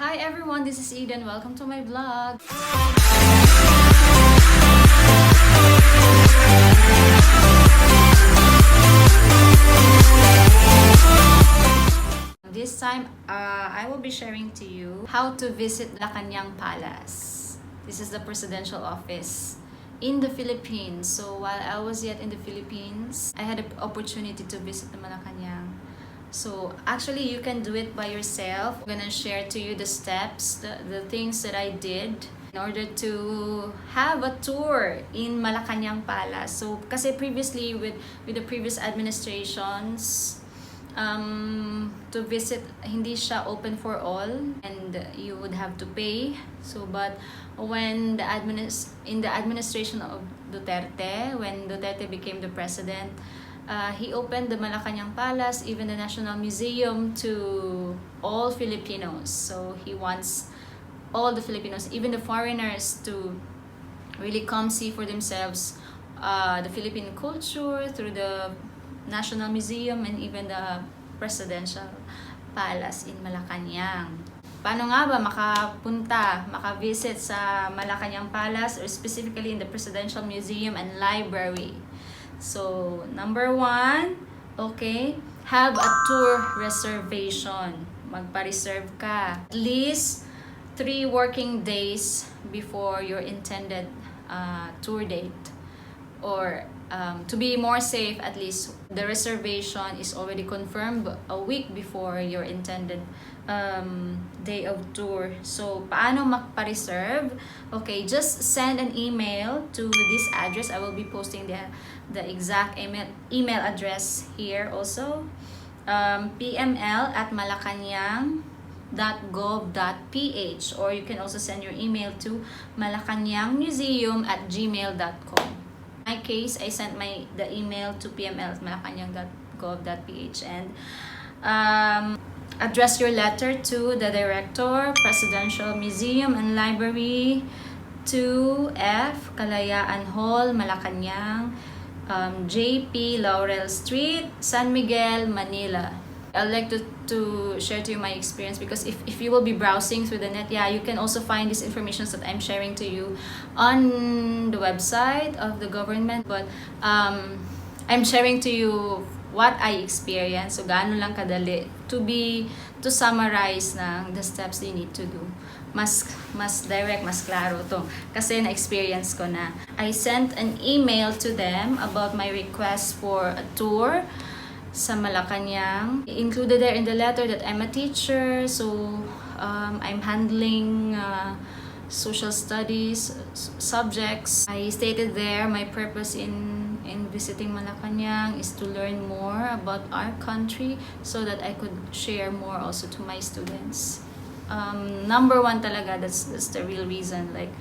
Hi everyone, this is Eden. Welcome to my vlog. This time, I will be sharing to you how to visit MALACAñANG Palace. This is the presidential office in the Philippines. So while I was yet in the Philippines, I had an opportunity to visit the MALACAñANG. So actually you can do it by yourself. I'm gonna share to you the steps, the things that I did in order to have a tour in MALACAñANG Palace. So kasi previously with the previous administrations, to visit, hindi siya open for all and you would have to pay. So but when in the administration of Duterte, when Duterte became the president, he opened the MALACAñANG Palace, even the National Museum, to all Filipinos. So he wants all the Filipinos, even the foreigners, to really come see for themselves the Philippine culture through the National Museum and even the Presidential Palace in MALACAñANG. Paano nga ba makavisit sa MALACAñANG Palace, or specifically in the Presidential Museum and Library? So, number 1, okay, have a tour reservation. Magpa-reserve ka. At least 3 working days before your intended tour date. Or to be more safe, at least the reservation is already confirmed a week before your intended day of tour. So, paano magpa-reserve? Okay, just send an email to this address. I will be posting the exact email address here also. pml@malacanang.gov.ph, or you can also send your email to malacanangmuseum@gmail.com. In my case, I sent the email to pml@malacanang.gov.ph, and address your letter to the Director, Presidential Museum and Library, 2F Kalayaan Hall, Malacañang, JP Laurel Street, San Miguel, Manila. I'd like to share to you my experience, because if you will be browsing through the net, yeah, you can also find these information that I'm sharing to you on the website of the government. But I'm sharing to you what I experienced. So gaano lang kadali to summarize the steps you need to do. Mas direct, mas klaro to, kasi na-experience ko na. I sent an email to them about my request for a tour sa Malacañang. Included there in the letter that I'm a teacher, so I'm handling social studies subjects. I stated there my purpose in visiting Malacañang is to learn more about our country so that I could share more also to my students. Number 1 talaga, that's the real reason. Like,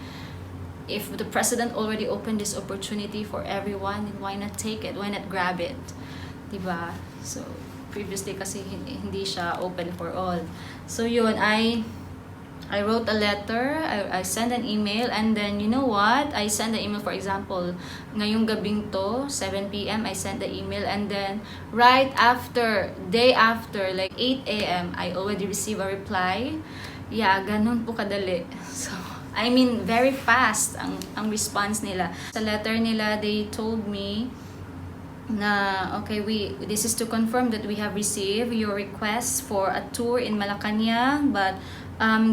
if the president already opened this opportunity for everyone, then why not take it? Why not grab it? Diba? So, previously kasi hindi siya open for all. So, yun, I wrote a letter, I sent an email, and then, you know what? I sent the email, for example, ngayong gabing to, 7 p.m., I sent the email, and then, right after, day after, like 8 a.m., I already received a reply. Yeah, ganun po kadali. So, I mean, very fast ang response nila. Sa letter nila, they told me na, okay, this is to confirm that we have received your request for a tour in Malacañang, but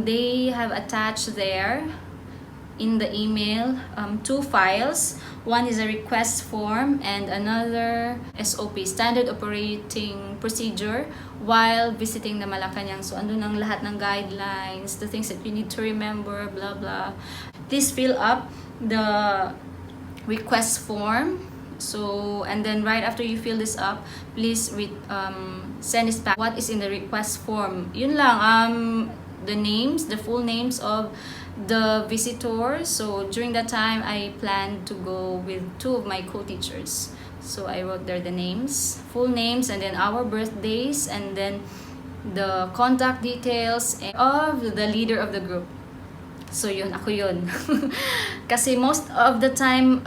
they have attached there in the email 2 files. One is a request form and another SOP, Standard Operating Procedure, while visiting the Malacañang. So andun ang lahat ng guidelines, the things that you need to remember, blah blah. Please fill up the request form. So, and then right after you fill this up, please send this back. What is in the request form? Yun lang, the full names of the visitors. So during that time, I planned to go with 2 of my co-teachers. So I wrote there the names, full names, and then our birthdays, and then the contact details of the leader of the group. So yun, ako yun. Kasi most of the time,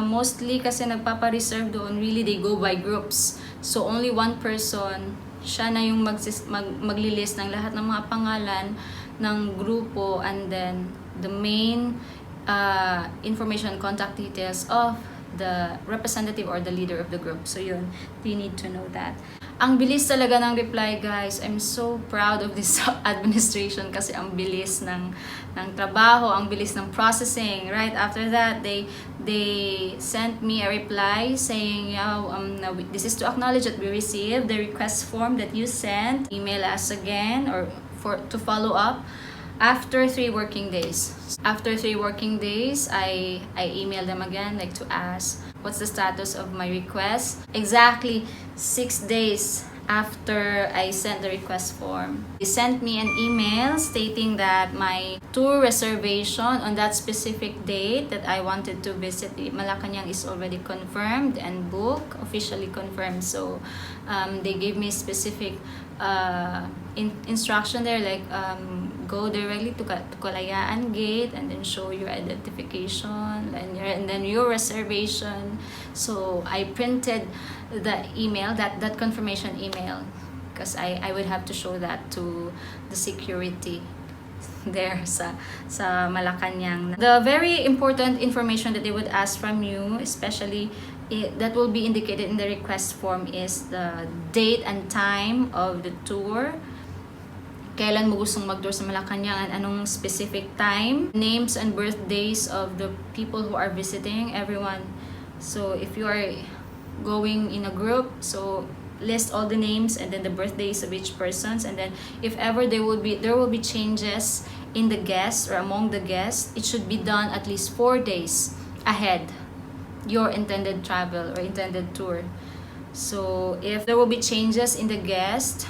mostly kasi nagpapa-reserve doon, really they go by groups. So only one person, siya na yung maglilist ng lahat ng mga pangalan ng grupo, and then the main information, contact details of the representative or the leader of the group. So yun, you need to know that. Ang bilis talaga ng reply, guys. I'm so proud of this administration kasi ang bilis ng trabaho, ang bilis ng processing. Right after that, they sent me a reply saying, this is to acknowledge that we received the request form that you sent. Email us again or to follow up after 3 working days. After 3 working days, I emailed them again, like to ask what's the status of my request. Exactly 6 days after I sent the request form, they sent me an email stating that my tour reservation on that specific date that I wanted to visit Malacañang is already confirmed and booked, officially confirmed. So they gave me specific instruction there, like go directly to Kalayaan Gate and then show your identification and then your reservation. So I printed the email, that confirmation email, because I would have to show that to the security there sa Malacañang. The very important information that they would ask from you, especially that will be indicated in the request form, is the date and time of the tour. Kailan mo gustong mag-tour sa Malacañang and anong specific time. Names and birthdays of the people who are visiting, everyone. So if you are going in a group, so list all the names and then the birthdays of each persons, and then if ever there will be changes in the guests or among the guests, it should be done at least 4 days ahead your intended travel or intended tour. So if there will be changes in the guest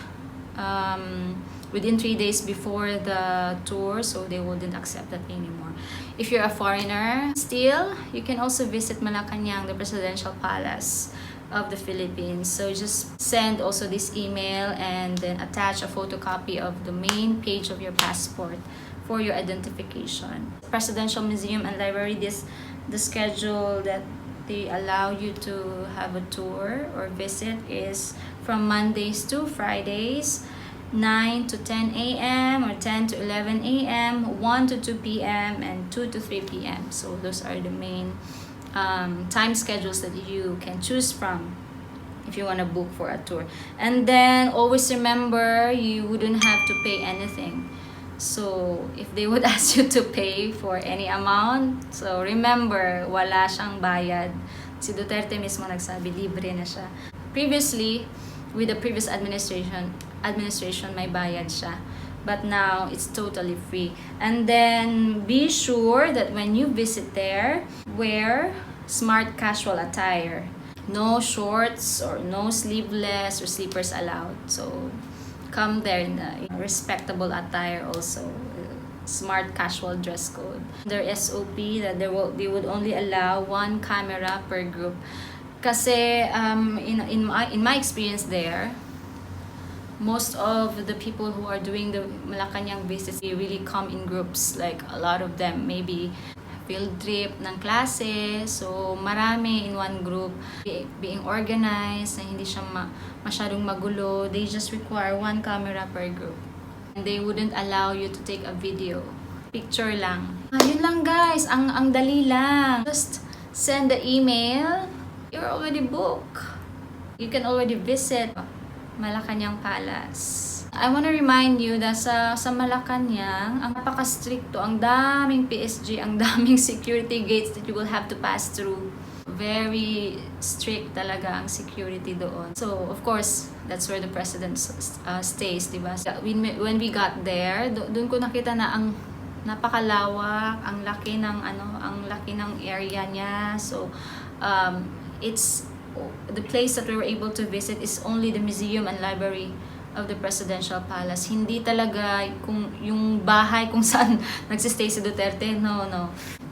within 3 days before the tour, so they wouldn't accept that anymore. If you're a foreigner, still, you can also visit Malacañang, the Presidential Palace of the Philippines. So just send also this email and then attach a photocopy of the main page of your passport for your identification. Presidential Museum and Library, the schedule that they allow you to have a tour or visit is from Mondays to Fridays, 9 to 10 a.m. or 10 to 11 a.m., 1 to 2 p.m., and 2 to 3 p.m. So those are the main time schedules that you can choose from if you want to book for a tour. And then always remember, you wouldn't have to pay anything. So if they would ask you to pay for any amount, so remember, wala siyang bayad. Si Duterte mismo nagsabi, libre na siya. Previously, with the previous administration may bayad siya. But now, it's totally free. And then, be sure that when you visit there, wear smart casual attire. No shorts or no sleeveless or slippers allowed. So, come there in a respectable attire also. Smart casual dress code. Their SOP that they would only allow 1 camera per group. Kasi in my experience there, most of the people who are doing the Malacañang visits, they really come in groups. Like a lot of them, maybe field trip ng klase. So marami in one group, being organized, na hindi siya masyadong magulo. They just require 1 camera per group. And they wouldn't allow you to take a video. Picture lang. Yun lang guys, ang dali lang. Just send the email. You're already booked. You can already visit Malacañang Palace. I want to remind you that sa Malacañang, ang napaka-stricto, ang daming PSG, ang daming security gates that you will have to pass through. Very strict talaga ang security doon. So, of course, that's where the president stays, diba? When we got there, doon ko nakita na ang napakalawak, ang laki ng area niya. So, it's the place that we were able to visit is only the museum and library of the Presidential Palace. Hindi talaga yung bahay kung saan nagsistay si Duterte. No.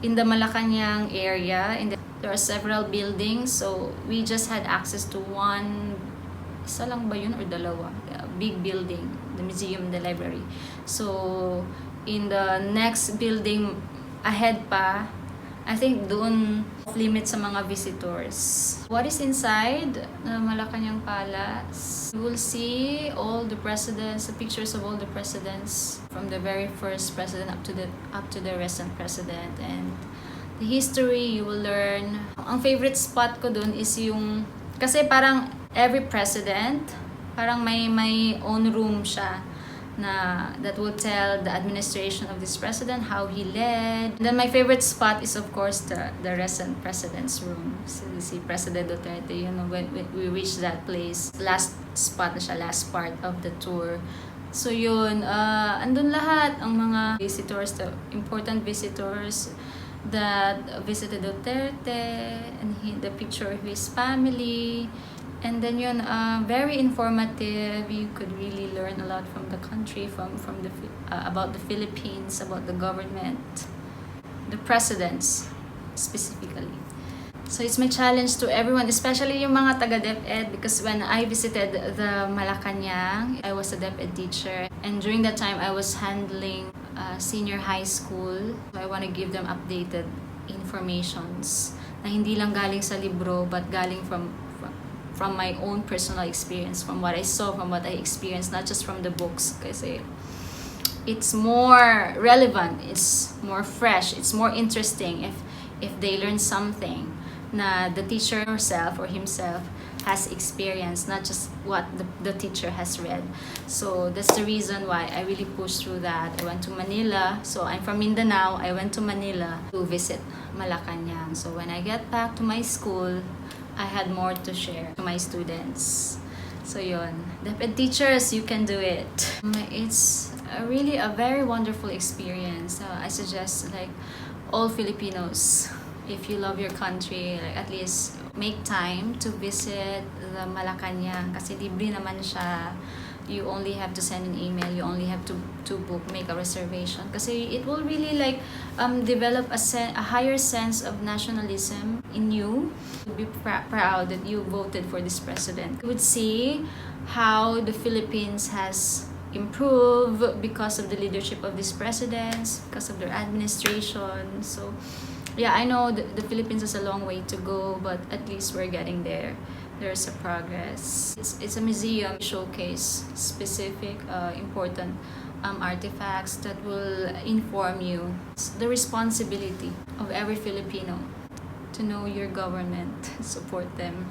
In the Malacañang area, there are several buildings. So, we just had access to one, isa lang ba yun or dalawa? Big building, the museum and the library. So, in the next building ahead pa, I think doon limit sa mga visitors. What is inside the Malacañang Palace? You will see all the presidents, the pictures of all the presidents from the very first president up to the recent president, and the history you will learn. Ang favorite spot ko doon is yung kasi parang every president parang may own room siya na that will tell the administration of this president how he led. And then my favorite spot is of course the recent president's room. So you see President Duterte, you know, when we reach that place, last spot na siya, last part of the tour. So yun, andun lahat ang mga visitors, the important visitors that visited Duterte, and the picture of his family. And then yun, very informative. You could really learn a lot from the country, about the Philippines, about the government, the presidents specifically. So it's my challenge to everyone, especially yung mga taga DepEd, because when I visited the Malacañang, I was a DepEd teacher, and during that time I was handling senior high school. So I want to give them updated informations na hindi lang galing sa libro, but galing from my own personal experience, from what I saw, from what I experienced, not just from the books, kasi it's more relevant, it's more fresh, it's more interesting if they learn something na the teacher herself or himself has experienced, not just what the teacher has read. So that's the reason why I really pushed through that. I went to Manila, so I'm from Mindanao. I went to Manila to visit Malacañang. So when I get back to my school, I had more to share to my students. So yun, DepEd teachers, you can do it. It's really a very wonderful experience. I suggest like all Filipinos, if you love your country, like, at least make time to visit the Malacañang kasi libre naman siya. You only have to send an email, you only have to book, make a reservation, kasi it will really like develop a higher sense of nationalism in you. You'll be proud that you voted for this president. You would see how the Philippines has improved because of the leadership of these presidents, because of their administration. So yeah, I know the Philippines has a long way to go, but at least we're getting there. There's a progress. It's a museum showcase specific important artifacts that will inform you. It's the responsibility of every Filipino to know your government, support them.